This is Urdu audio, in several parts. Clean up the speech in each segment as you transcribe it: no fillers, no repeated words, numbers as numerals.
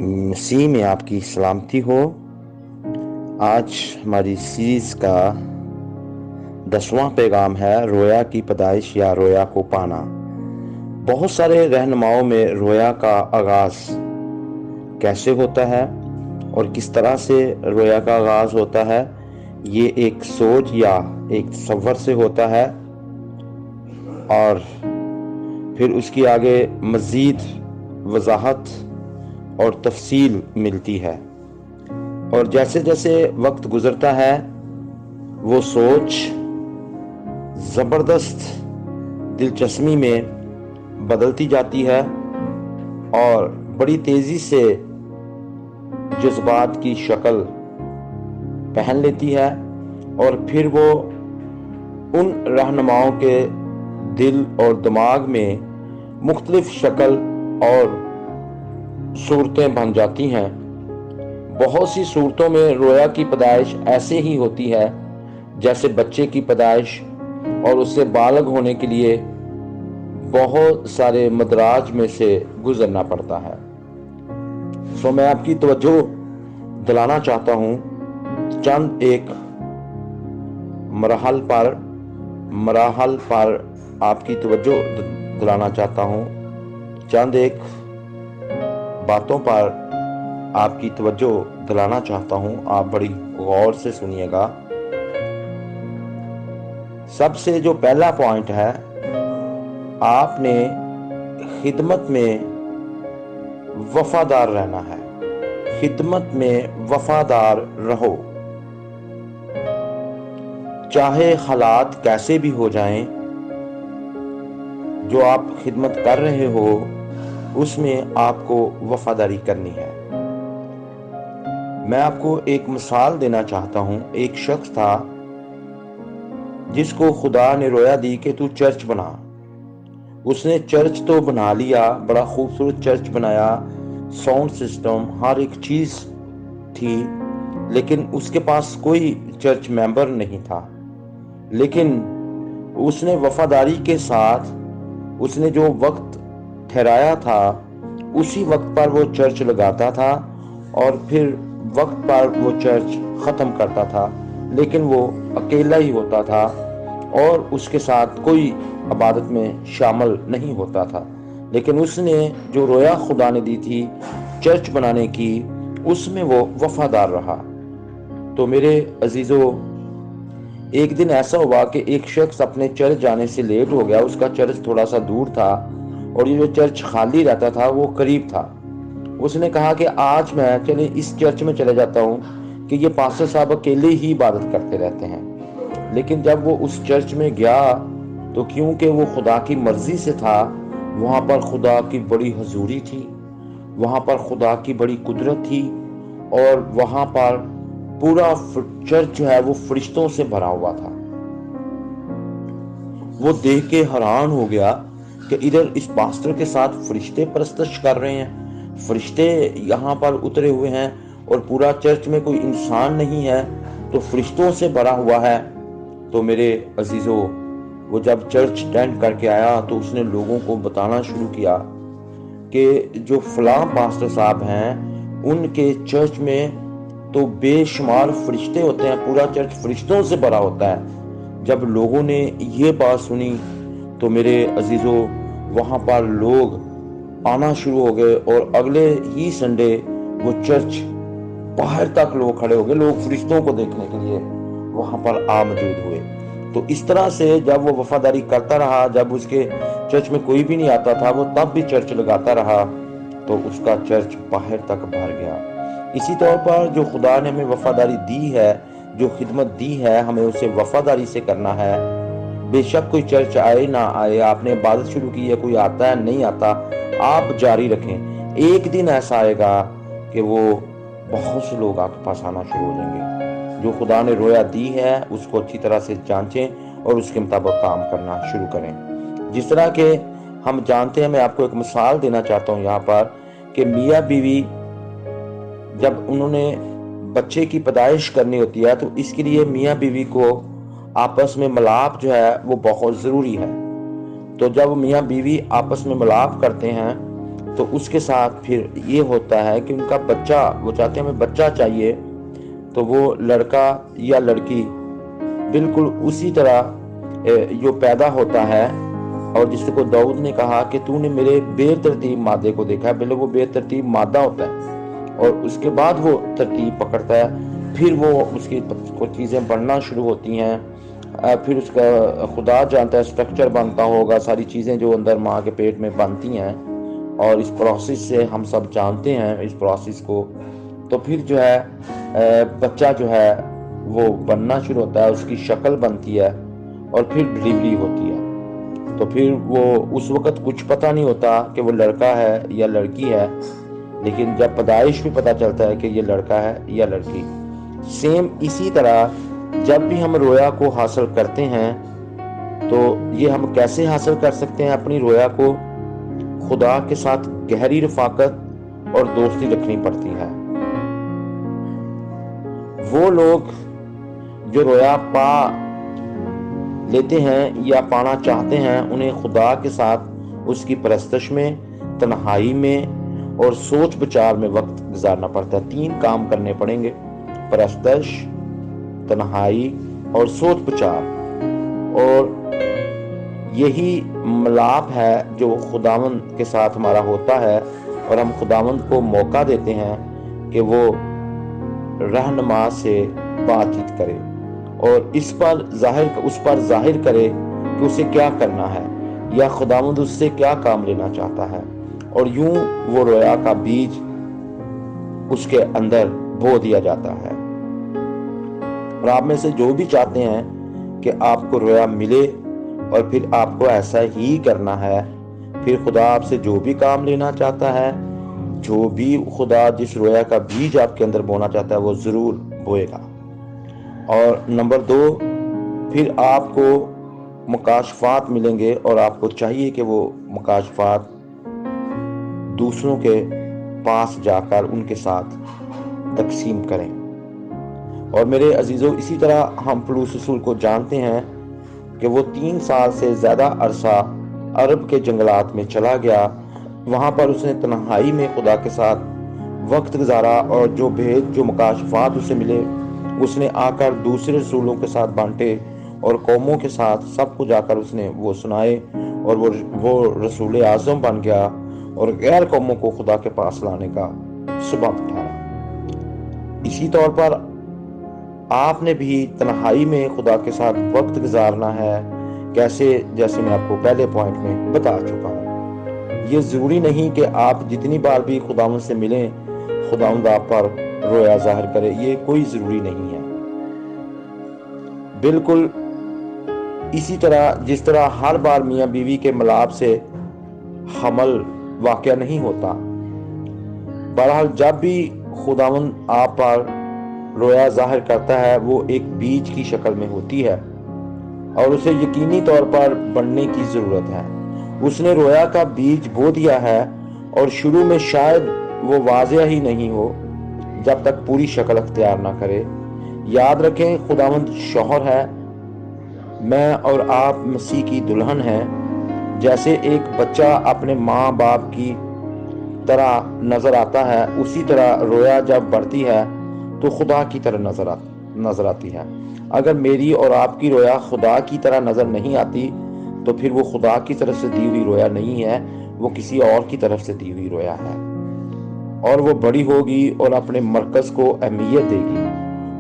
مسیح میں آپ کی سلامتی ہو۔ آج ہماری سیریز کا 10واں پیغام ہے رویا کی پیدائش یا رویا کو پانا۔ بہت سارے رہنماؤں میں رویا کا آغاز کیسے ہوتا ہے اور کس طرح سے رویا کا آغاز ہوتا ہے، یہ ایک سوچ یا ایک تصور سے ہوتا ہے اور پھر اس کی آگے مزید وضاحت اور تفصیل ملتی ہے، اور جیسے جیسے وقت گزرتا ہے وہ سوچ زبردست دلچسپی میں بدلتی جاتی ہے اور بڑی تیزی سے جذبات کی شکل پہن لیتی ہے، اور پھر وہ ان رہنماؤں کے دل اور دماغ میں مختلف شکل اور صورتیں بن جاتی ہیں۔ بہت سی صورتوں میں رویا کی پیدائش ایسے ہی ہوتی ہے جیسے بچے کی پیدائش، اور اس سے بالغ ہونے کے لیے بہت سارے مدراج میں سے گزرنا پڑتا ہے۔ میں آپ کی توجہ دلانا چاہتا ہوں چند ایک مراحل پر آپ کی توجہ دلانا چاہتا ہوں، چند ایک باتوں پر آپ کی توجہ دلانا چاہتا ہوں۔ آپ بڑی غور سے سنیے گا۔ سب سے جو پہلا پوائنٹ ہے، آپ نے خدمت میں وفادار رہنا ہے۔ خدمت میں وفادار رہو، چاہے حالات کیسے بھی ہو جائیں۔ جو آپ خدمت کر رہے ہو اس میں آپ کو وفاداری کرنی ہے۔ میں آپ کو ایک مثال دینا چاہتا ہوں۔ ایک شخص تھا جس کو خدا نے رویا دی کہ تو چرچ بنا۔ اس نے چرچ تو بنا لیا، بڑا خوبصورت چرچ بنایا، ساؤنڈ سسٹم، ہر ایک چیز تھی، لیکن اس کے پاس کوئی چرچ ممبر نہیں تھا۔ لیکن اس نے وفاداری کے ساتھ اس نے جو وقت ٹھہرایا تھا اسی وقت پر وہ چرچ لگاتا تھا، اور پھر وقت پر وہ چرچ ختم کرتا تھا، لیکن وہ اکیلا ہی ہوتا تھا اور اس کے ساتھ کوئی عبادت میں شامل نہیں ہوتا تھا۔ لیکن اس نے جو رویا خدا نے دی تھی چرچ بنانے کی، اس میں وہ وفادار رہا۔ تو میرے عزیزو، ایک دن ایسا ہوا کہ ایک شخص اپنے چرچ جانے سے لیٹ ہو گیا۔ اس کا چرچ تھوڑا سا دور تھا اور یہ جو چرچ خالی رہتا تھا وہ قریب تھا۔ اس نے کہا کہ آج میں چلے اس چرچ میں چلے جاتا ہوں کہ یہ پاسٹر صاحب اکیلے ہی عبادت کرتے رہتے ہیں۔ لیکن جب وہ اس چرچ میں گیا تو کیونکہ وہ خدا کی مرضی سے تھا، وہاں پر خدا کی بڑی حضوری تھی، وہاں پر خدا کی بڑی قدرت تھی، اور وہاں پر پورا چرچ جو ہے وہ فرشتوں سے بھرا ہوا تھا۔ وہ دیکھ کے حیران ہو گیا کہ ادھر اس پاسٹر کے ساتھ فرشتے پرستش کر رہے ہیں، فرشتے یہاں پر اترے ہوئے ہیں، اور پورا چرچ میں کوئی انسان نہیں ہے تو فرشتوں سے بھرا ہوا ہے۔ تو میرے عزیزو، وہ جب چرچ اٹینڈ کر کے آیا تو اس نے لوگوں کو بتانا شروع کیا کہ جو فلاں پاسٹر صاحب ہیں ان کے چرچ میں تو بے شمار فرشتے ہوتے ہیں، پورا چرچ فرشتوں سے بھرا ہوتا ہے۔ جب لوگوں نے یہ بات سنی تو میرے عزیزو، وہاں پر لوگ آنا شروع ہو گئے، اور اگلے ہی سنڈے وہ چرچ باہر تک لوگ کھڑے ہو گئے، لوگ فرشتوں کو دیکھنے کے لیے وہاں پر آ موجود ہوئے۔ تو اس طرح سے جب وہ وفاداری کرتا رہا، جب اس کے چرچ میں کوئی بھی نہیں آتا تھا وہ تب بھی چرچ لگاتا رہا، تو اس کا چرچ باہر تک بھر گیا۔ اسی طور پر جو خدا نے ہمیں وفاداری دی ہے، جو خدمت دی ہے، ہمیں اسے وفاداری سے کرنا ہے۔ بے شک کوئی چرچ آئے نہ آئے، آپ نے عبادت شروع کی ہے، کوئی آتا ہے نہیں آتا، آپ جاری رکھیں۔ ایک دن ایسا آئے گا کہ وہ بہت سے لوگ آپ کے پاس آنا شروع ہو جائیں گے۔ جو خدا نے رویا دی ہے اس کو اچھی طرح سے جانچیں اور اس کے مطابق کام کرنا شروع کریں۔ جس طرح کہ ہم جانتے ہیں، میں آپ کو ایک مثال دینا چاہتا ہوں یہاں پر، کہ میاں بیوی جب انہوں نے بچے کی پیدائش کرنی ہوتی ہے تو اس کے لیے میاں بیوی کو آپس میں ملاپ جو ہے وہ بہت ضروری ہے۔ تو جب میاں بیوی آپس میں ملاپ کرتے ہیں تو اس کے ساتھ پھر یہ ہوتا ہے کہ ان کا بچہ، وہ چاہتے ہیں ہمیں بچہ چاہیے، تو وہ لڑکا یا لڑکی بالکل اسی طرح جو پیدا ہوتا ہے، اور جس کو داؤد نے کہا کہ تو نے میرے بے ترتیب مادے کو دیکھا ہے، پہلے وہ بے ترتیب مادہ ہوتا ہے اور اس کے بعد وہ ترتیب پکڑتا ہے، پھر وہ اس کی چیزیں بڑھنا شروع ہوتی ہیں، پھر اس کا خدا جانتا ہے اسٹرکچر بنتا ہوگا، ساری چیزیں جو اندر ماں کے پیٹ میں بنتی ہیں، اور اس پروسیس سے ہم سب جانتے ہیں اس پروسیس کو، تو پھر جو ہے بچہ جو ہے وہ بننا شروع ہوتا ہے، اس کی شکل بنتی ہے اور پھر ڈلیوری ہوتی ہے۔ تو پھر وہ اس وقت کچھ پتہ نہیں ہوتا کہ وہ لڑکا ہے یا لڑکی ہے، لیکن جب پیدائش بھی پتہ چلتا ہے کہ یہ لڑکا ہے یا لڑکی۔ سیم اسی طرح جب بھی ہم رویا کو حاصل کرتے ہیں تو یہ ہم کیسے حاصل کر سکتے ہیں؟ اپنی رویا کو خدا کے ساتھ گہری رفاقت اور دوستی رکھنی پڑتی ہے۔ وہ لوگ جو رویا پا لیتے ہیں یا پانا چاہتے ہیں، انہیں خدا کے ساتھ اس کی پرستش میں، تنہائی میں اور سوچ بچار میں وقت گزارنا پڑتا ہے۔ 3 کام کرنے پڑیں گے: پرستش، تنہائی اور سوچ بچار، اور یہی ملاپ ہے جو خداوند کے ساتھ ہمارا ہوتا ہے، اور ہم خداوند کو موقع دیتے ہیں کہ وہ رہنما سے بات چیت کرے اور اس پر ظاہر کرے کہ اسے کیا کرنا ہے یا خداوند اس سے کیا کام لینا چاہتا ہے، اور یوں وہ رویا کا بیج اس کے اندر بو دیا جاتا ہے۔ اور آپ میں سے جو بھی چاہتے ہیں کہ آپ کو رویا ملے اور پھر آپ کو ایسا ہی کرنا ہے، پھر خدا آپ سے جو بھی کام لینا چاہتا ہے، جو بھی خدا جس رویا کا بیج آپ کے اندر بونا چاہتا ہے، وہ ضرور بوئے گا۔ اور نمبر 2، پھر آپ کو مکاشفات ملیں گے، اور آپ کو چاہیے کہ وہ مکاشفات دوسروں کے پاس جا کر ان کے ساتھ تقسیم کریں۔ اور میرے عزیزوں، اسی طرح ہم پولس رسول کو جانتے ہیں کہ وہ 3 سال سے زیادہ عرصہ عرب کے جنگلات میں چلا گیا، وہاں پر اس نے تنہائی میں خدا کے ساتھ وقت گزارا، اور جو بھید، جو مکاشفات اسے ملے، اس نے آ کر دوسرے رسولوں کے ساتھ بانٹے، اور قوموں کے ساتھ سب کو جا کر اس نے وہ سنائے، اور وہ رسول اعظم بن گیا اور غیر قوموں کو خدا کے پاس لانے کا سبب ٹھہرا۔ اسی طور پر آپ نے بھی تنہائی میں خدا کے ساتھ وقت گزارنا ہے، کیسے؟ جیسے میں آپ کو پہلے پوائنٹ میں بتا چکا ہوں۔ یہ ضروری نہیں کہ آپ جتنی بار بھی خداوند سے ملیں خداوند آپ پر رویا ظاہر کرے، یہ کوئی ضروری نہیں ہے۔ بالکل اسی طرح جس طرح ہر بار میاں بیوی کے ملاپ سے حمل واقع نہیں ہوتا، بہرحال جب بھی خداوند آپ پر رویا ظاہر کرتا ہے وہ ایک بیج کی شکل میں ہوتی ہے، اور اسے یقینی طور پر بڑھنے کی ضرورت ہے۔ اس نے رویا کا بیج بو دیا ہے، اور شروع میں شاید وہ واضح ہی نہیں ہو جب تک پوری شکل اختیار نہ کرے۔ یاد رکھیں، خداوند شوہر ہے، میں اور آپ مسیح کی دلہن ہیں۔ جیسے ایک بچہ اپنے ماں باپ کی طرح نظر آتا ہے، اسی طرح رویا جب بڑھتی ہے تو خدا کی طرح نظر آتی ہے۔ اگر میری اور آپ کی رویا خدا کی طرح نظر نہیں آتی تو پھر وہ خدا کی طرف سے دی ہوئی رویا نہیں ہے، وہ کسی اور کی طرف سے دی ہوئی رویا ہے، اور وہ بڑی ہوگی اور اپنے مرکز کو اہمیت دے گی،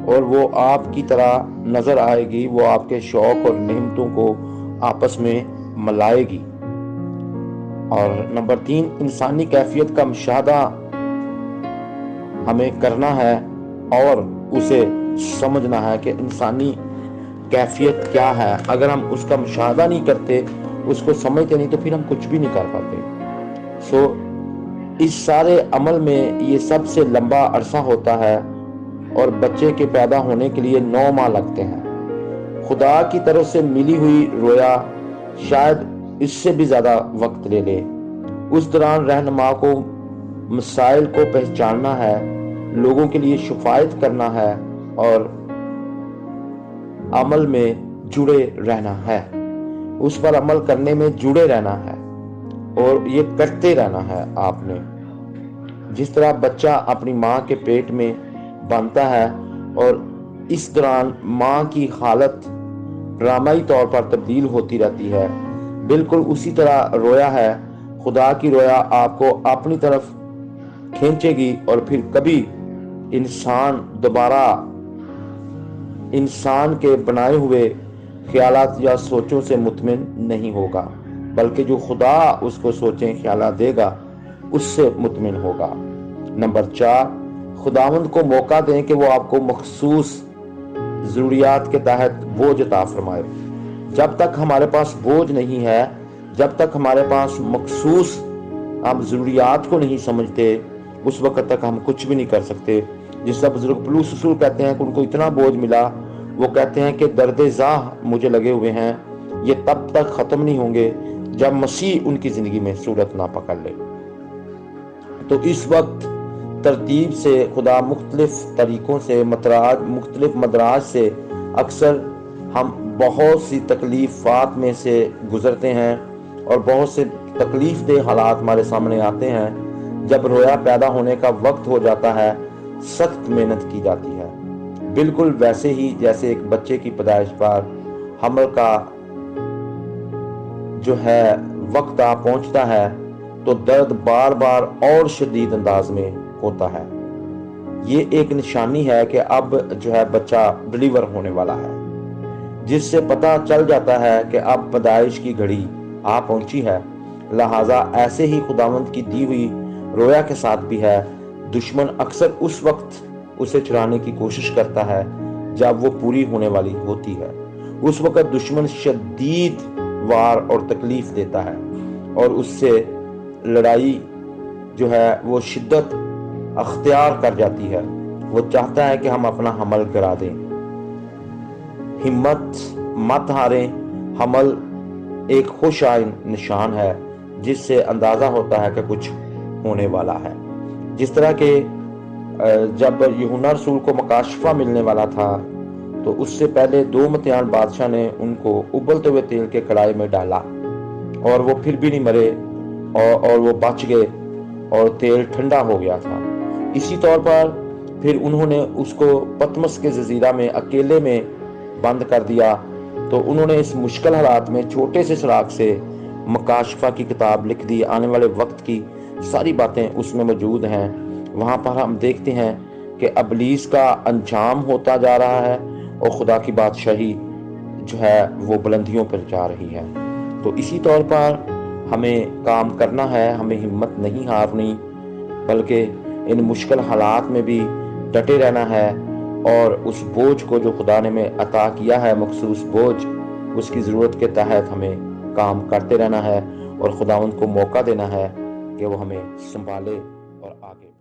اور وہ آپ کی طرح نظر آئے گی، وہ آپ کے شوق اور نعمتوں کو آپس میں ملائے گی۔ اور نمبر 3، انسانی کیفیت کا مشاہدہ ہمیں کرنا ہے اور اسے سمجھنا ہے کہ انسانی کیفیت کیا ہے۔ اگر ہم اس کا مشاہدہ نہیں کرتے، اس کو سمجھتے نہیں، تو پھر ہم کچھ بھی نہیں کر پاتے۔ اس سارے عمل میں یہ سب سے لمبا عرصہ ہوتا ہے، اور بچے کے پیدا ہونے کے لیے 9 ماہ لگتے ہیں۔ خدا کی طرف سے ملی ہوئی رویا شاید اس سے بھی زیادہ وقت لے لے۔ اس دوران رہنما کو مسائل کو پہچاننا ہے، لوگوں کے لیے شفاعت کرنا ہے، اور عمل میں جڑے رہنا ہے، اس پر عمل کرنے میں جڑے رہنا ہے۔ اور یہ کرتے رہنا ہے آپ نے۔ جس طرح بچہ اپنی ماں کے پیٹ میں بنتا ہے اور اس دوران ماں کی حالت ڈرامائی طور پر تبدیل ہوتی رہتی ہے، بالکل اسی طرح رویا ہے۔ خدا کی رویا آپ کو اپنی طرف کھینچے گی اور پھر کبھی انسان دوبارہ انسان کے بنائے ہوئے خیالات یا سوچوں سے مطمئن نہیں ہوگا، بلکہ جو خدا اس کو سوچیں خیالات دے گا اس سے مطمئن ہوگا۔ نمبر 4، خداوند کو موقع دیں کہ وہ آپ کو مخصوص ضروریات کے تحت بوجھ عطا فرمائے۔ جب تک ہمارے پاس بوجھ نہیں ہے، جب تک ہمارے پاس مخصوص ہم ضروریات کو نہیں سمجھتے، اس وقت تک ہم کچھ بھی نہیں کر سکتے۔ جس طرح بزرگ پولس رسول کہتے ہیں کہ ان کو اتنا بوجھ ملا، وہ کہتے ہیں کہ درد زاہ مجھے لگے ہوئے ہیں، یہ تب تک ختم نہیں ہوں گے جب مسیح ان کی زندگی میں صورت نہ پکڑ لے۔ تو اس وقت ترتیب سے خدا مختلف طریقوں سے مختلف مدراج سے اکثر ہم بہت سی تکلیفات میں سے گزرتے ہیں اور بہت سے تکلیف دہ حالات ہمارے سامنے آتے ہیں۔ جب رویا پیدا ہونے کا وقت ہو جاتا ہے، سخت محنت کی جاتی ہے، بالکل ویسے ہی جیسے ایک بچے کی پیدائش پر حمل کا جو ہے وقت پہنچتا ہے تو درد بار بار اور شدید انداز میں ہوتا ہے۔ یہ ایک نشانی ہے کہ اب جو ہے بچہ ڈلیور ہونے والا ہے، جس سے پتہ چل جاتا ہے کہ اب پیدائش کی گھڑی آ پہنچی ہے۔ لہٰذا ایسے ہی خداوند کی دی ہوئی رویا کے ساتھ بھی ہے۔ دشمن اکثر اس وقت اسے چرانے کی کوشش کرتا ہے جب وہ پوری ہونے والی ہوتی ہے۔ اس وقت دشمن شدید وار اور تکلیف دیتا ہے اور اس سے لڑائی جو ہے وہ شدت اختیار کر جاتی ہے۔ وہ چاہتا ہے کہ ہم اپنا حمل گرا دیں۔ ہمت مت ہاریں، حمل ایک خوش آئند نشان ہے جس سے اندازہ ہوتا ہے کہ کچھ ہونے والا ہے۔ جس طرح کہ جب یوحنا رسول کو مکاشفہ ملنے والا تھا تو اس سے پہلے دومتیان بادشاہ نے ان کو ابلتے ہوئے تیل کے کڑائی میں ڈالا اور وہ پھر بھی نہیں مرے اور وہ بچ گئے اور تیل ٹھنڈا ہو گیا تھا۔ اسی طور پر پھر انہوں نے اس کو پتمس کے جزیرہ میں اکیلے میں بند کر دیا، تو انہوں نے اس مشکل حالات میں چھوٹے سے سراغ سے مکاشفہ کی کتاب لکھ دی۔ آنے والے وقت کی ساری باتیں اس میں موجود ہیں۔ وہاں پر ہم دیکھتے ہیں کہ ابلیس کا انجام ہوتا جا رہا ہے اور خدا کی بادشاہی جو ہے وہ بلندیوں پر جا رہی ہے۔ تو اسی طور پر ہمیں کام کرنا ہے، ہمیں ہمت نہیں ہارنی، بلکہ ان مشکل حالات میں بھی ڈٹے رہنا ہے اور اس بوجھ کو جو خدا نے ہمیں عطا کیا ہے، مخصوص بوجھ، اس کی ضرورت کے تحت ہمیں کام کرتے رہنا ہے اور خداوند کو موقع دینا ہے کہ وہ ہمیں سنبھالے اور آگے